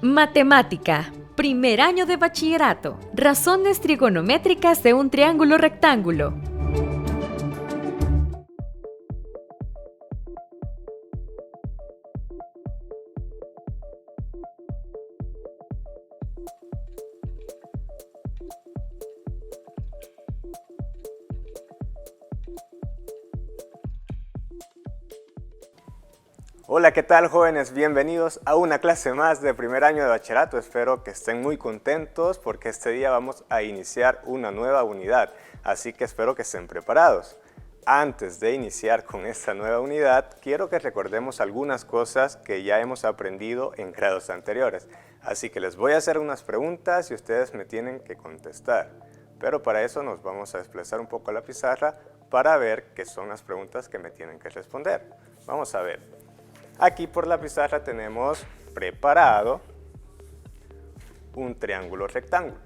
Matemática. Primer año de bachillerato. Razones trigonométricas de un triángulo rectángulo. Hola, ¿qué tal, jóvenes? Bienvenidos a una clase más de primer año de bachillerato. Espero que estén muy contentos porque este día vamos a iniciar una nueva unidad, así que espero que estén preparados. Antes de iniciar con esta nueva unidad, quiero que recordemos algunas cosas que ya hemos aprendido en grados anteriores. Así que les voy a hacer unas preguntas y ustedes me tienen que contestar. Pero para eso nos vamos a desplazar un poco a la pizarra para ver qué son las preguntas que me tienen que responder. Vamos a ver. Aquí por la pizarra tenemos preparado un triángulo rectángulo.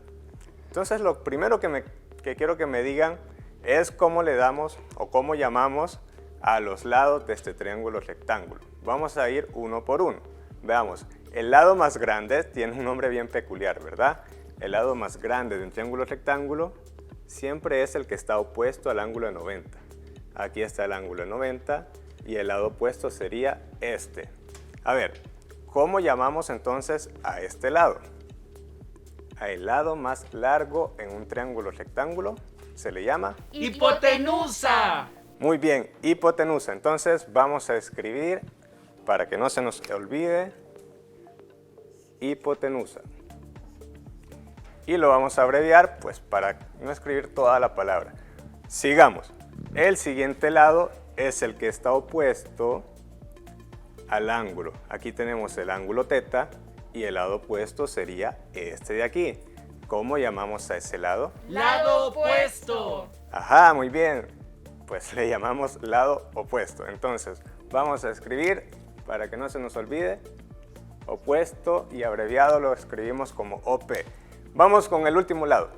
Entonces lo primero que quiero que me digan es cómo le damos o cómo llamamos a los lados de este triángulo rectángulo. Vamos a ir uno por uno. Veamos, el lado más grande tiene un nombre bien peculiar, ¿verdad? El lado más grande de un triángulo rectángulo siempre es el que está opuesto al ángulo de 90. Aquí está el ángulo de 90. Y el lado opuesto sería este. A ver, ¿cómo llamamos entonces a este lado? Al lado más largo en un triángulo rectángulo se le llama ¡hipotenusa! Muy bien, hipotenusa. Entonces vamos a escribir, para que no se nos olvide, hipotenusa. Y lo vamos a abreviar, pues para no escribir toda la palabra. Sigamos. El siguiente lado es el que está opuesto al ángulo. Aquí tenemos el ángulo θ y el lado opuesto sería este de aquí. ¿Cómo llamamos a ese lado? ¡Lado opuesto! Ajá, muy bien. Pues le llamamos lado opuesto. Entonces, vamos a escribir, para que no se nos olvide, opuesto y abreviado lo escribimos como OP. Vamos con el último lado.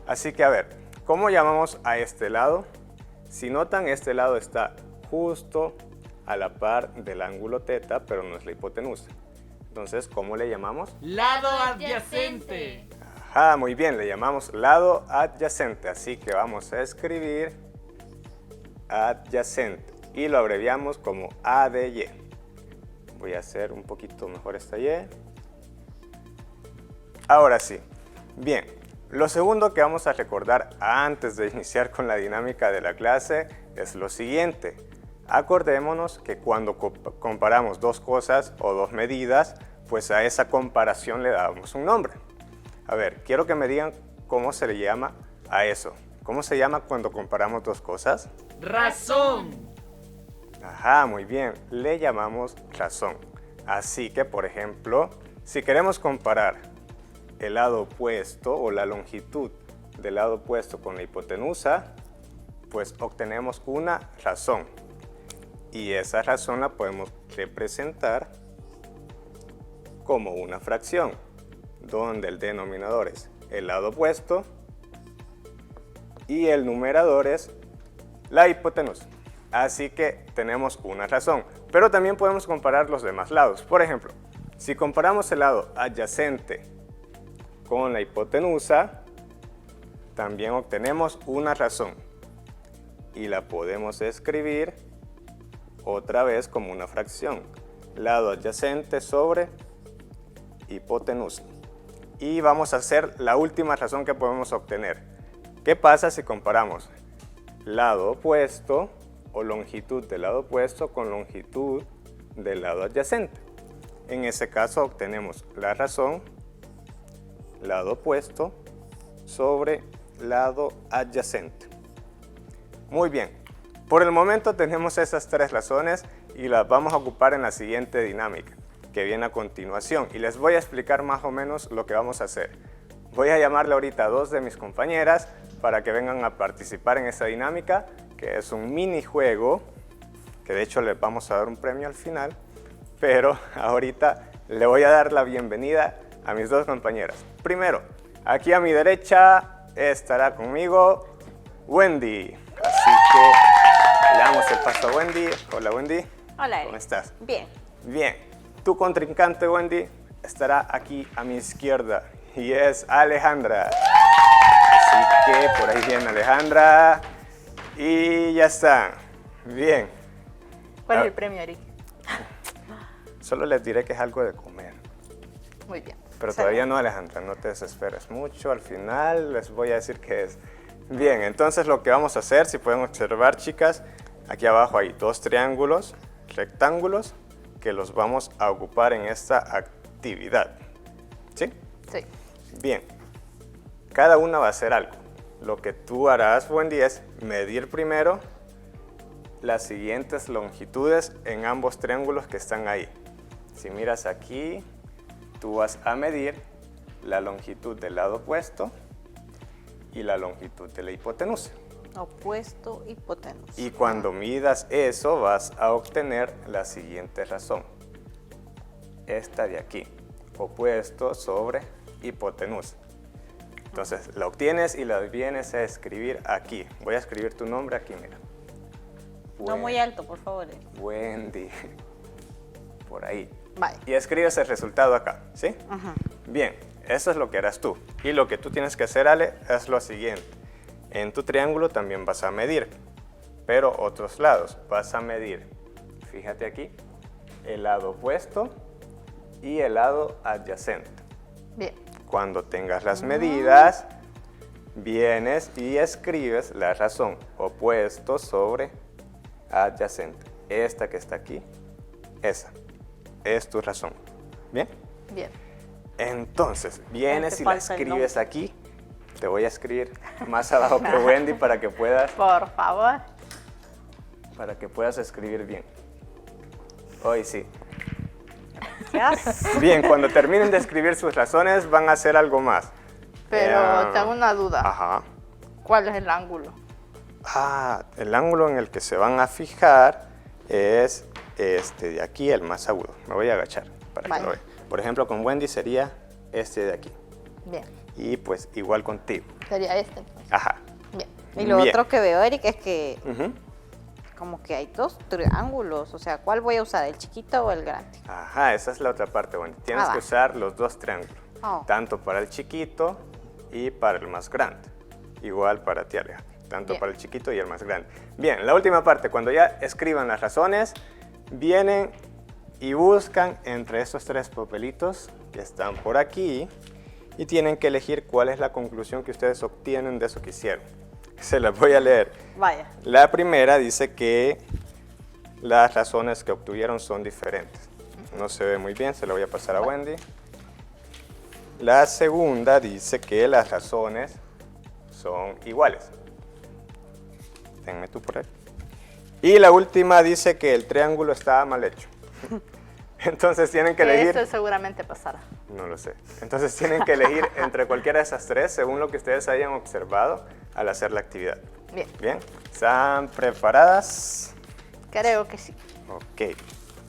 Así que a ver, ¿cómo llamamos a este lado? Si notan, este lado está justo a la par del ángulo θ, pero no es la hipotenusa. Entonces, ¿cómo le llamamos? ¡Lado adyacente! Ajá, muy bien, le llamamos lado adyacente. Así que vamos a escribir adyacente y lo abreviamos como ADY. Voy a hacer un poquito mejor esta Y. Ahora sí. Bien, lo segundo que vamos a recordar antes de iniciar con la dinámica de la clase es lo siguiente. Acordémonos que cuando comparamos dos cosas o dos medidas, pues a esa comparación le damos un nombre. A ver, quiero que me digan cómo se le llama a eso. ¿Cómo se llama cuando comparamos dos cosas? ¡Razón! Ajá, muy bien, le llamamos razón. Así que, por ejemplo, si queremos comparar el lado opuesto o la longitud del lado opuesto con la hipotenusa, pues obtenemos una razón. Y esa razón la podemos representar como una fracción, donde el denominador es el lado opuesto y el numerador es la hipotenusa. Así que tenemos una razón, pero también podemos comparar los demás lados. Por ejemplo, si comparamos el lado adyacente con la hipotenusa, también obtenemos una razón y la podemos escribir otra vez como una fracción, lado adyacente sobre hipotenusa. Y vamos a hacer la última razón que podemos obtener. ¿Qué pasa si comparamos lado opuesto o longitud del lado opuesto con longitud del lado adyacente? En ese caso obtenemos la razón, lado opuesto sobre lado adyacente. Muy bien. Por el momento tenemos esas tres razones y las vamos a ocupar en la siguiente dinámica que viene a continuación y les voy a explicar más o menos lo que vamos a hacer. Voy a llamarle ahorita a dos de mis compañeras para que vengan a participar en esa dinámica, que es un minijuego, que de hecho les vamos a dar un premio al final, pero ahorita le voy a dar la bienvenida a mis dos compañeras. Primero, aquí a mi derecha estará conmigo Wendy, así que le damos el paso a Wendy. Hola Wendy. Hola, ¿Cómo estás? Bien. Bien. Tu contrincante, Wendy, estará aquí a mi izquierda y es Alejandra. Así que por ahí viene Alejandra y ya está. Bien. ¿Cuál es el premio, Eric? Solo les diré que es algo de comer. Muy bien. Pero todavía no, Alejandra, no te desesperes mucho. Al final les voy a decir qué es. Bien, entonces lo que vamos a hacer, si pueden observar, chicas, aquí abajo hay dos triángulos rectángulos que los vamos a ocupar en esta actividad. ¿Sí? Sí. Bien, cada una va a hacer algo. Lo que tú harás, Wendy, es medir primero las siguientes longitudes en ambos triángulos que están ahí. Si miras aquí, tú vas a medir la longitud del lado opuesto y la longitud de la hipotenusa. Opuesto, hipotenusa. Y cuando midas eso, vas a obtener la siguiente razón. Esta de aquí, opuesto sobre hipotenusa. Entonces, la obtienes y la vienes a escribir aquí. Voy a escribir tu nombre aquí, mira. No muy alto, por favor. Wendy. Por ahí. Vale. Y escribes el resultado acá, ¿sí? Ajá. Bien, eso es lo que harás tú. Y lo que tú tienes que hacer, Ale, es lo siguiente. En tu triángulo también vas a medir, pero otros lados. Vas a medir, fíjate aquí, el lado opuesto y el lado adyacente. Bien. Cuando tengas las medidas, vienes y escribes la razón. Opuesto sobre adyacente. Esta que está aquí, esa es tu razón. ¿Bien? Bien. Entonces, vienes Te y la falta el escribes aquí. Te voy a escribir más abajo que Wendy para que puedas escribir bien. Hoy sí. Bien, cuando terminen de escribir sus razones van a hacer algo más. Pero tengo una duda. Ajá. ¿Cuál es el ángulo? El ángulo en el que se van a fijar es este de aquí, el más agudo. Me voy a agachar para que lo vean. Por ejemplo, con Wendy sería este de aquí. Bien. Y pues igual contigo. Sería este. Ajá. Bien. Y lo Bien. otro que veo, Eric, es que Ujú. como que hay dos triángulos. O sea, ¿cuál voy a usar? ¿El chiquito o el grande? Ajá, esa es la otra parte, Wendy. Tienes va. que usar los dos triángulos. Oh. Tanto para el chiquito y para el más grande. Igual para ti, Alejandra. Tanto Bien. para el chiquito y el más grande. Bien, la última parte, cuando ya escriban las razones, vienen y buscan entre estos tres papelitos que están por aquí y tienen que elegir cuál es la conclusión que ustedes obtienen de eso que hicieron. Se las voy a leer. Vaya. La primera dice que las razones que obtuvieron son diferentes. No se ve muy bien, se la voy a pasar a Wendy. La segunda dice que las razones son iguales. Tenme tú por ahí. Y la última dice que el triángulo está mal hecho. Entonces tienen que elegir... Eso seguramente pasará. No lo sé. Entonces tienen que elegir entre cualquiera de esas tres según lo que ustedes hayan observado al hacer la actividad. Bien. ¿Bien? ¿Están preparadas? Creo que sí. Ok.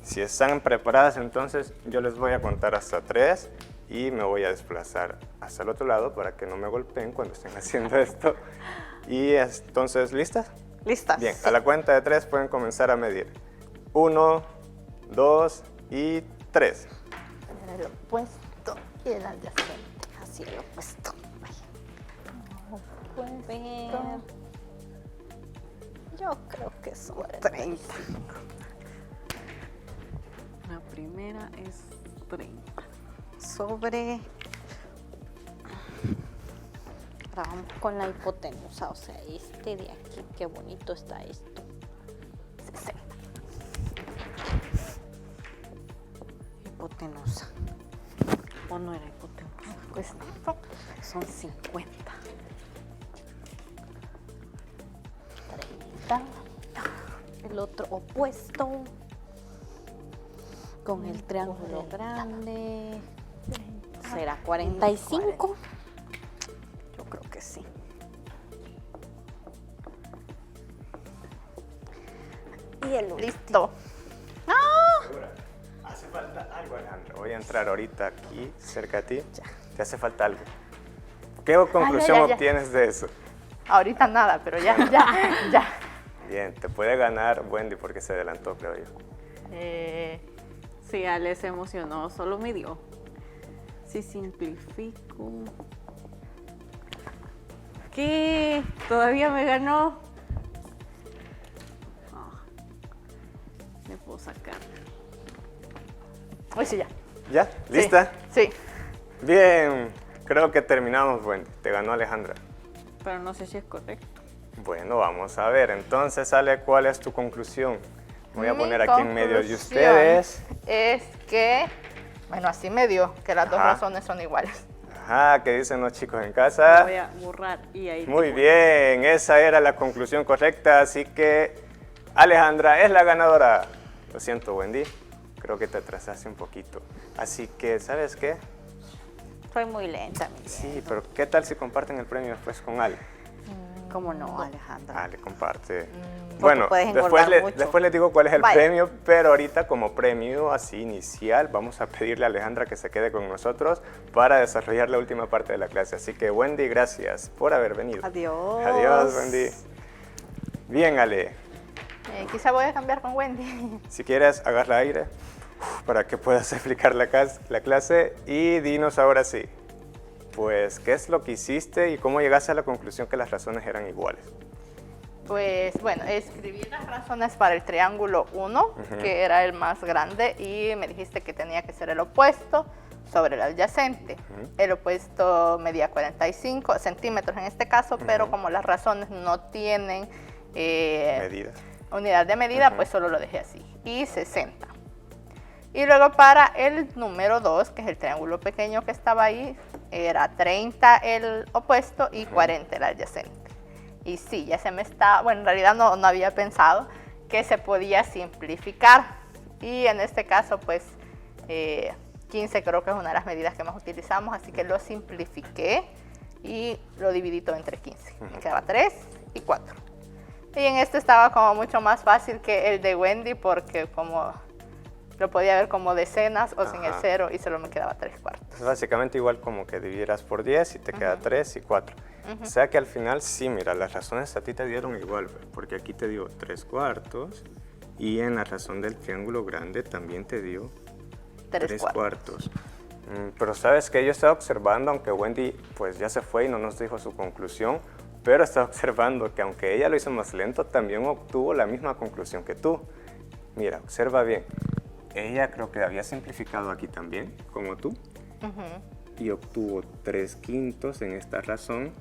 Si están preparadas, entonces yo les voy a contar hasta 3 y me voy a desplazar hasta el otro lado para que no me golpeen cuando estén haciendo esto. Y entonces, ¿listas? ¿Listas? Bien, a la cuenta de 3 pueden comenzar a medir. 1, 2 y 3. El opuesto y el adyacente. Así, el opuesto. Opuesto. Yo creo que son 30. La primera es 30. sobre... Ahora vamos con la hipotenusa, o sea, este de aquí, qué bonito está esto. 60. Hipotenusa. ¿O no era hipotenusa? Pues son 50. 30. El otro opuesto. Con el triángulo grande. ¿Será 45? Yo creo que sí. Y el último. Listo. ¿Hace falta algo, Alejandra? Voy a entrar ahorita aquí, cerca de ti. ¿Te hace falta algo? ¿Qué conclusión ya. obtienes de eso? Ahorita nada, pero ya. Bien, te puede ganar Wendy porque se adelantó, creo yo. Sí, Ale se emocionó, solo midió. Si simplifico. ¿Qué? ¿Todavía me ganó? Ah, le puedo sacar. Uy, sí, ya. ¿Ya? ¿Lista? Sí. Bien, creo que terminamos, Wendy. Te ganó Alejandra. Pero no sé si es correcto. Bueno, vamos a ver. Entonces, Ale, ¿cuál es tu conclusión? Voy a Mi poner aquí en medio de conclusión ustedes. Es que, bueno, así me dio, que las dos Ajá. razones son iguales. Ajá, ¿qué dicen los chicos en Lo casa? voy a borrar y ahí. te Muy cuento. bien, esa era la conclusión correcta, así que Alejandra es la ganadora. Lo siento, Wendy, creo que te atrasaste un poquito. Así que, ¿sabes qué? Soy muy lenta, Miguel. Sí, pero ¿qué tal si comparten el premio después con Ale? ¿Cómo no, Alejandra? Ale, comparte. Porque puedes engordar mucho. después les digo cuál es el Vaya. premio, pero ahorita como premio así inicial vamos a pedirle a Alejandra que se quede con nosotros para desarrollar la última parte de la clase. Así que Wendy, gracias por haber venido. Adiós. Adiós, Wendy. Bien, Ale. Quizá voy a cambiar con Wendy. Si quieres, agarra aire para que puedas explicar la clase y dinos ahora sí, pues, ¿qué es lo que hiciste y cómo llegaste a la conclusión que las razones eran iguales? Pues bueno, escribí las razones para el triángulo 1, que era el más grande, y me dijiste que tenía que ser el opuesto sobre el adyacente. El opuesto medía 45 centímetros en este caso, pero como las razones no tienen Medidas. unidad de medida, pues solo lo dejé así. Y 60. Y luego para el número 2, que es el triángulo pequeño que estaba ahí, era 30 el opuesto y 40 el adyacente. Y sí, ya se me está, bueno, en realidad no había pensado que se podía simplificar. Y en este caso, pues, 15 creo que es una de las medidas que más utilizamos, así que lo simplifiqué y lo dividí todo entre 15. Me quedaba 3 y 4. Y en este estaba como mucho más fácil que el de Wendy, porque como lo podía ver como decenas o sin el Ajá. 0 y solo me quedaba 3/4. Entonces, básicamente igual como que dividieras por 10 y te queda 3 y 4. O sea que al final sí, mira, las razones a ti te dieron igual, porque aquí te dio 3/4 y en la razón del triángulo grande también te dio 3/4. Pero sabes que yo estaba observando, aunque Wendy pues ya se fue y no nos dijo su conclusión, pero estaba observando que aunque ella lo hizo más lento, también obtuvo la misma conclusión que tú. Mira, observa bien. Ella creo que había simplificado aquí también, como tú, y obtuvo 3/5 en esta razón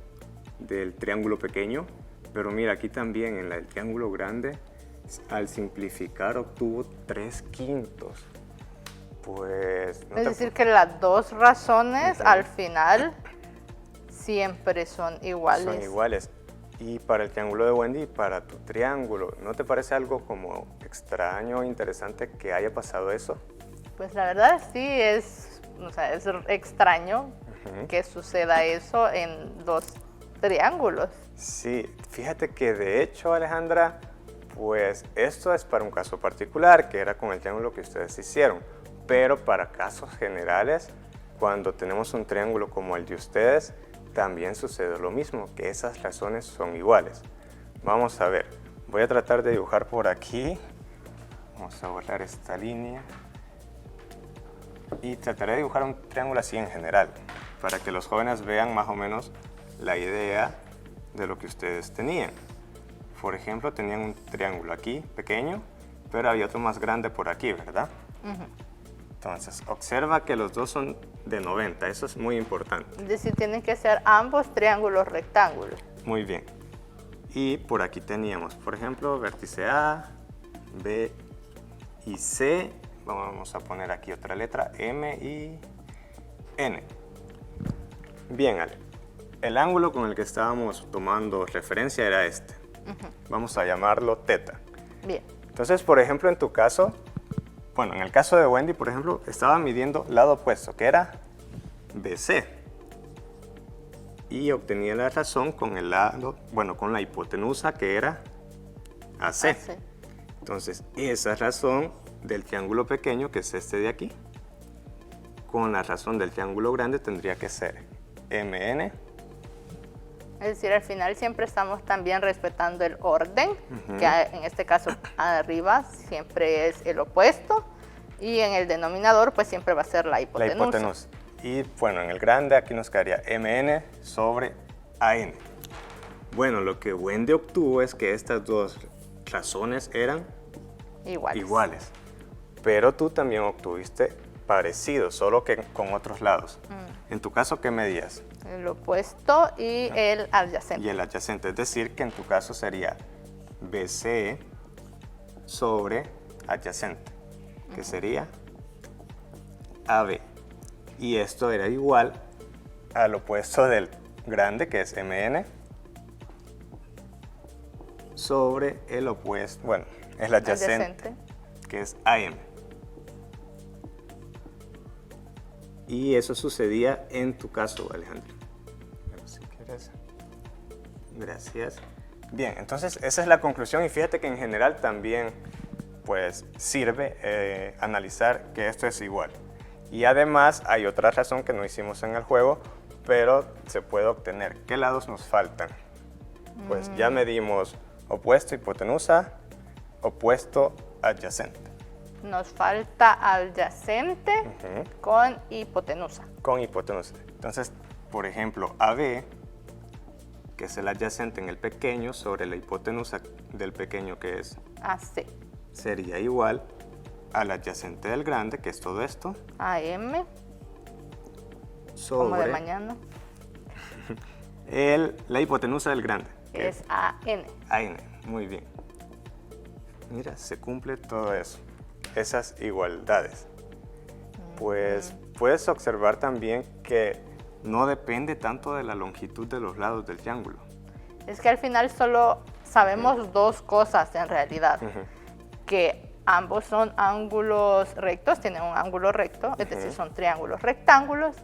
del triángulo pequeño, pero mira, aquí también en el triángulo grande, al simplificar obtuvo 3/5. Pues, Es decir, que las dos razones al final siempre son iguales. son iguales. Y para el triángulo de Wendy y para tu triángulo, ¿no te parece algo como extraño o interesante que haya pasado eso? Pues la verdad sí es, o sea, es extraño que suceda eso en dos triángulos. Sí, fíjate que de hecho, Alejandra, pues esto es para un caso particular, que era con el triángulo que ustedes hicieron, pero para casos generales, cuando tenemos un triángulo como el de ustedes, también sucede lo mismo, que esas razones son iguales. Vamos a ver, voy a tratar de dibujar por aquí, vamos a borrar esta línea, y trataré de dibujar un triángulo así en general, para que los jóvenes vean más o menos la idea de lo que ustedes tenían. Por ejemplo, tenían un triángulo aquí, pequeño, pero había otro más grande por aquí, ¿verdad? Entonces, observa que los dos son de 90, eso es muy importante. Es decir, tienen que ser ambos triángulos rectángulos. Muy bien. Y por aquí teníamos, por ejemplo, vértice A, B y C. Vamos a poner aquí otra letra, M y N. Bien, Ale. El ángulo con el que estábamos tomando referencia era este. Vamos a llamarlo teta. Bien. Entonces, por ejemplo, en tu caso, bueno, en el caso de Wendy, por ejemplo, estaba midiendo lado opuesto, que era BC. Y obtenía la razón con el lado, bueno, con la hipotenusa, que era AC. AC. Entonces, esa razón del triángulo pequeño, que es este de aquí, con la razón del triángulo grande tendría que ser MN. Es decir, al final siempre estamos también respetando el orden, que en este caso arriba siempre es el opuesto Y en el denominador pues siempre va a ser la La hipotenusa. hipotenusa. Y bueno, en el grande aquí nos quedaría MN sobre AN. Bueno, lo que Wendy obtuvo es que estas dos razones eran iguales. Pero tú también obtuviste parecido, solo que con otros lados. En tu caso, ¿qué medías? El opuesto y el adyacente. Y el adyacente, es decir, que en tu caso sería BC sobre adyacente, que sería AB. Y esto era igual al opuesto del grande, que es MN, sobre el opuesto, bueno, el adyacente, que es AM. Y eso sucedía en tu caso, Alejandra. Si quieres. Gracias. Bien, entonces esa es la conclusión y fíjate que en general también pues sirve analizar que esto es igual. Y además hay otra razón que no hicimos en el juego, pero se puede obtener. ¿Qué lados nos faltan? Pues ya medimos opuesto, hipotenusa, opuesto, adyacente. Nos falta adyacente con hipotenusa. Con hipotenusa. Entonces, por ejemplo, AB, que es el adyacente en el pequeño, sobre la hipotenusa del pequeño, que es AC. sería igual al adyacente del grande, que es todo esto, AM, como de sobre mañana, la hipotenusa del grande, que es AN. AN. Muy bien. Mira, se cumple todo eso, esas igualdades. Pues puedes observar también que no depende tanto de la longitud de los lados del triángulo. Es que al final solo sabemos dos cosas en realidad. Que ambos son ángulos rectos, tienen un ángulo recto, es decir, son triángulos rectángulos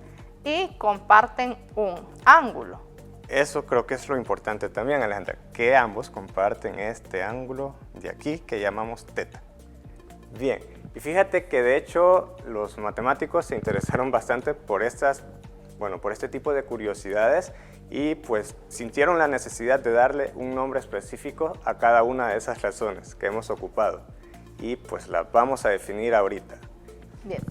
y comparten un ángulo. Eso creo que es lo importante también, Alejandra, que ambos comparten este ángulo de aquí que llamamos teta. Bien, y fíjate que de hecho los matemáticos se interesaron bastante por por este tipo de curiosidades y pues sintieron la necesidad de darle un nombre específico a cada una de esas razones que hemos ocupado y pues las vamos a definir ahorita. Bien.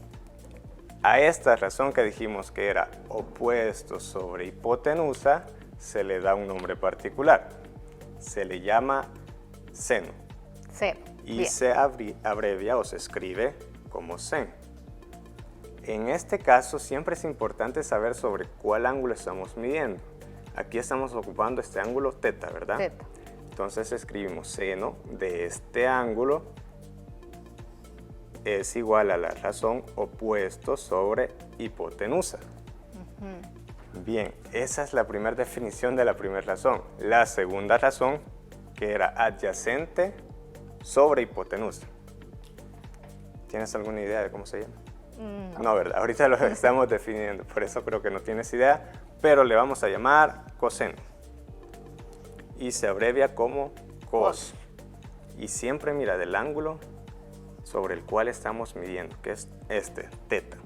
A esta razón que dijimos que era opuesto sobre hipotenusa se le da un nombre particular. Se le llama seno. Seno. Y Bien. se abrevia o se escribe como sen. En este caso siempre es importante saber sobre cuál ángulo estamos midiendo. Aquí estamos ocupando este ángulo teta, ¿verdad? Teta. Entonces escribimos seno de este ángulo es igual a la razón opuesto sobre hipotenusa. Bien, esa es la primera definición de la primera razón. La segunda razón, que era adyacente sobre hipotenusa. ¿Tienes alguna idea de cómo se llama? No, ¿verdad? Ahorita lo estamos definiendo, por eso creo que no tienes idea, pero le vamos a llamar coseno. Y se abrevia como cos. Y siempre mira del ángulo sobre el cual estamos midiendo, que es este, teta.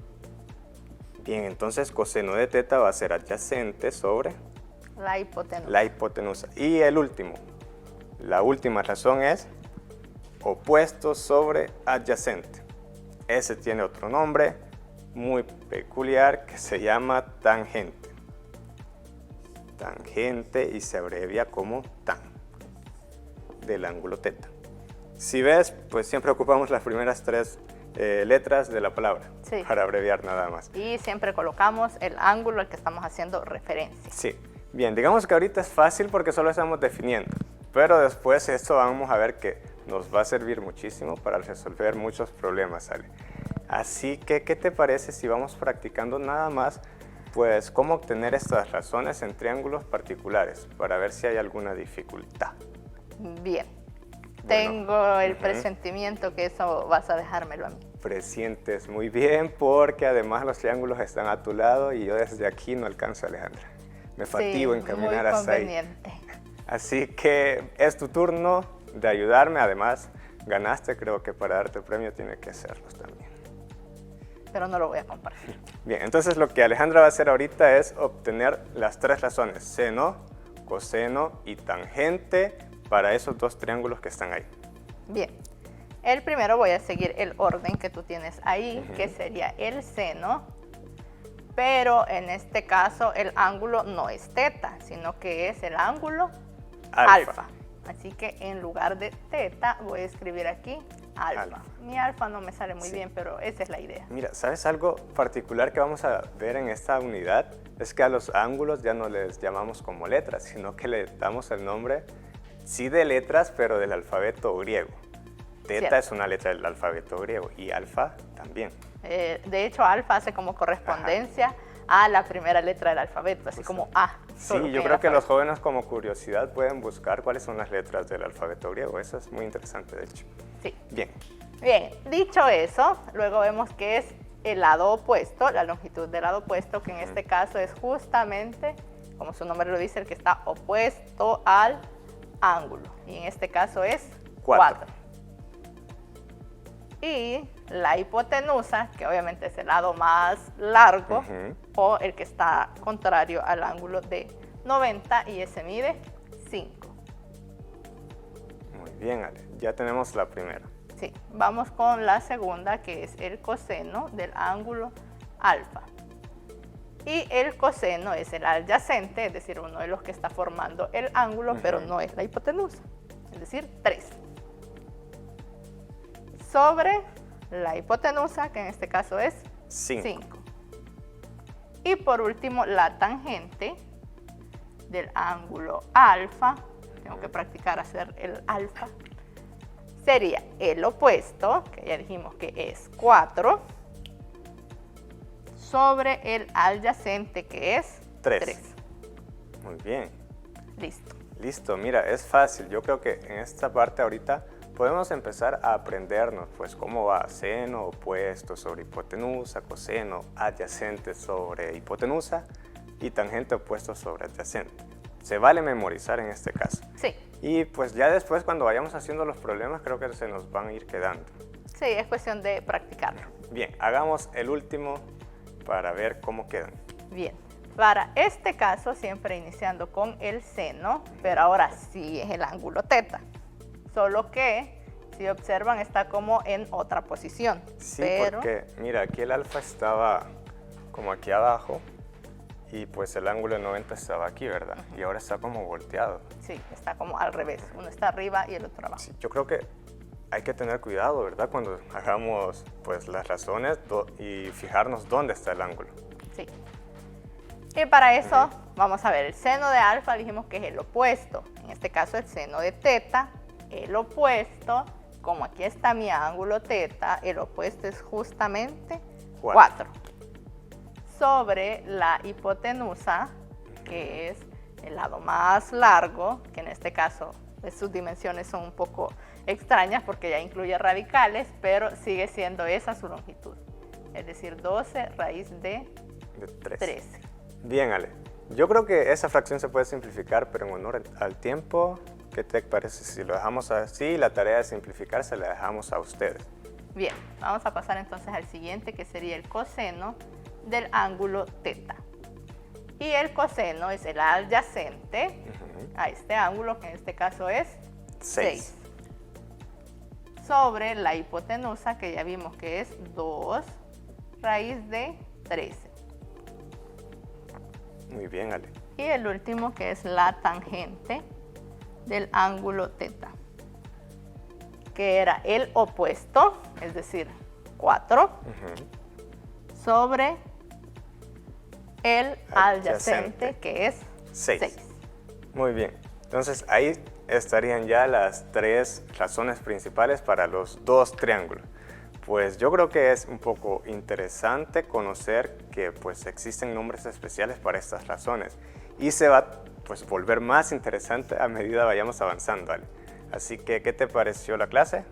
Bien, entonces coseno de teta va a ser adyacente sobre La hipotenusa. la hipotenusa. Y el último, la última razón es opuesto sobre adyacente. Ese tiene otro nombre muy peculiar que se llama tangente. Tangente y se abrevia como tan del ángulo teta. Si ves, pues siempre ocupamos las primeras tres letras de la palabra para abreviar nada más. Y siempre colocamos el ángulo al que estamos haciendo referencia. Sí, bien, digamos que ahorita es fácil porque solo estamos definiendo, pero después esto vamos a ver que nos va a servir muchísimo para resolver muchos problemas, Ale. Así que, ¿qué te parece si vamos practicando nada más, pues, cómo obtener estas razones en triángulos particulares para ver si hay alguna dificultad? Bien. Bueno, Tengo el presentimiento que eso vas a dejármelo a mí. Presientes muy bien porque además los triángulos están a tu lado y yo desde aquí no alcanzo, Alejandra. Me fatigo en caminar muy hasta ahí. conveniente. Así que es tu turno de ayudarme. Además, ganaste, creo que para darte el premio tiene que hacerlo también. Pero no lo voy a compartir. Bien, entonces lo que Alejandra va a hacer ahorita es obtener las tres razones, seno, coseno y tangente para esos dos triángulos que están ahí. Bien. El primero voy a seguir el orden que tú tienes ahí, que sería el seno, pero en este caso el ángulo no es teta, sino que es el ángulo alfa. Así que en lugar de teta voy a escribir aquí alfa. Mi alfa no me sale muy bien, pero esa es la idea. Mira, ¿sabes algo particular que vamos a ver en esta unidad? Es que a los ángulos ya no les llamamos como letras, sino que le damos el nombre, sí de letras, pero del alfabeto griego. Teta es una letra del alfabeto griego y alfa también. De hecho, alfa hace como correspondencia a la primera letra del alfabeto, así como A. Sí, yo creo que los jóvenes como curiosidad pueden buscar cuáles son las letras del alfabeto griego. Eso es muy interesante, de hecho. Sí. Bien. Bien, dicho eso, luego vemos que es el lado opuesto, la longitud del lado opuesto, que en este caso es justamente, como su nombre lo dice, el que está opuesto al ángulo. Y en este caso es 4. Y la hipotenusa, que obviamente es el lado más largo, o el que está contrario al ángulo de 90, y ese mide 5. Muy bien, Ale. Ya tenemos la primera. Sí, vamos con la segunda, que es el coseno del ángulo alfa. Y el coseno es el adyacente, es decir, uno de los que está formando el ángulo, pero no es la hipotenusa, es decir, 3. Sobre la hipotenusa, que en este caso es 5. Y por último, la tangente del ángulo alfa, tengo que practicar hacer el alfa, sería el opuesto, que ya dijimos que es 4, sobre el adyacente, que es 3. Muy bien. Listo. Listo, mira, es fácil. Yo creo que en esta parte ahorita podemos empezar a aprendernos, pues, cómo va seno opuesto sobre hipotenusa, coseno adyacente sobre hipotenusa y tangente opuesto sobre adyacente. Se vale memorizar en este caso. Sí. Y pues ya después, cuando vayamos haciendo los problemas, creo que se nos van a ir quedando. Sí, es cuestión de practicarlo. Bien, hagamos el último para ver cómo quedan. Bien. Para este caso, siempre iniciando con el seno, pero ahora sí es el ángulo teta. Solo que, si observan, está como en otra posición. Sí, pero porque mira, aquí el alfa estaba como aquí abajo y pues el ángulo de 90 estaba aquí, ¿verdad? Y ahora está como volteado. sí, está como al revés. Uno está arriba y el otro abajo. Sí, yo creo que hay que tener cuidado, ¿verdad? Cuando hagamos pues las razones y fijarnos dónde está el ángulo. Sí. Y para eso, vamos a ver, el seno de alfa dijimos que es el opuesto. En este caso, el seno de teta, el opuesto, como aquí está mi ángulo teta, el opuesto es justamente 4. Sobre la hipotenusa, que es el lado más largo, que en este caso sus dimensiones son un poco extrañas porque ya incluye radicales, pero sigue siendo esa su longitud. Es decir, 12 raíz de 13. Bien, Ale. Yo creo que esa fracción se puede simplificar, pero en honor al tiempo, ¿qué te parece si lo dejamos así? La tarea de simplificar se la dejamos a ustedes. Bien, vamos a pasar entonces al siguiente, que sería el coseno del ángulo teta. Y el coseno es el adyacente a este ángulo, que en este caso es 6. Sobre la hipotenusa, que ya vimos que es 2 raíz de 13. Muy bien, Ale. Y el último, que es la tangente del ángulo teta, que era el opuesto, es decir, 4, sobre el adyacente, que es 6. Muy bien. Entonces, ahí estarían ya las 3 razones principales para los 2 triángulos. Pues yo creo que es un poco interesante conocer que pues existen nombres especiales para estas razones y se va pues volver más interesante a medida vayamos avanzando, Ale. Así que, ¿qué te pareció la clase?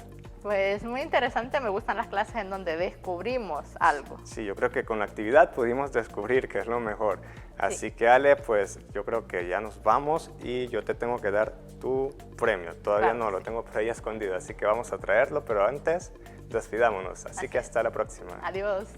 Pues muy interesante, me gustan las clases en donde descubrimos algo. Sí, yo creo que con la actividad pudimos descubrir que es lo mejor. Así que, Ale, pues yo creo que ya nos vamos y yo te tengo que dar tu premio. Todavía no, lo tengo por ahí escondido, así que vamos a traerlo, pero antes despidámonos. Así que hasta la próxima. Adiós.